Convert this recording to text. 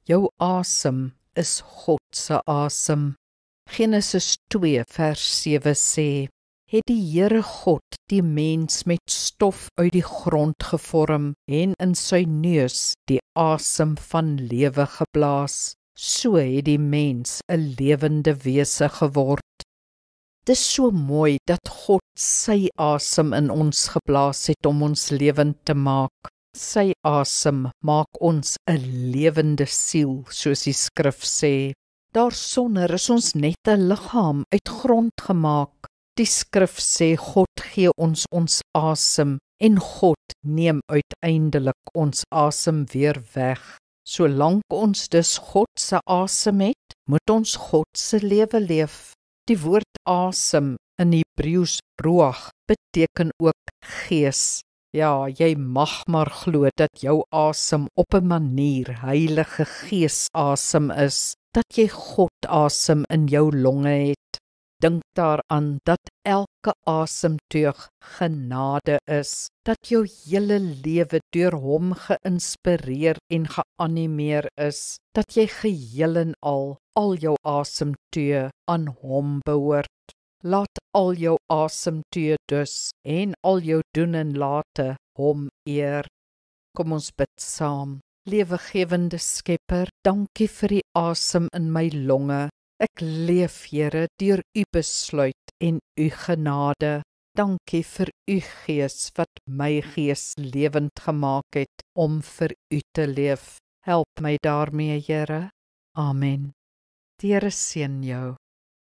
Jou asem is God se asem. Genesis 2 vers 7 sê, het die Here God die mens met stof uit die grond gevorm en in sy neus die asem van lewe geblaas. So het die mens 'n lewende wese geword. Dis so mooi dat God sy asem in ons geblaas het om ons lewend te maak. Sy asem maak ons 'n lewende siel, soos die skrif sê. Daarsonder is ons net 'n liggaam uit grond gemaak. Die skrif sê God gee ons asem en God neem uiteindelik ons asem weer weg. Solank ons dus God se asem het, moet ons God se lewe leef. Die woord asem in Hebreëus ruach beteken ook gees. Ja, jy mag maar glo dat jou asem op 'n manier Heilige Gees asem is, dat jy God asem in jou longe het. Dink daaraan dat elke asemteug genade is, dat jou hele lewe deur hom geïnspireer en geanimeer is, dat jy geheel en al jou asemteë aan hom behoort. Laat al jou asemteë dus en al jou doen en late hom eer. Kom ons bid saam. Lewegewende Skepper, dankie vir die asem in my longe. Ek leef, Here, deur u besluit en u genade. Dankie vir u Gees wat my gees lewend gemaak het om vir u te leef. Help my daarmee, Here. Amen. Die Here seën jou.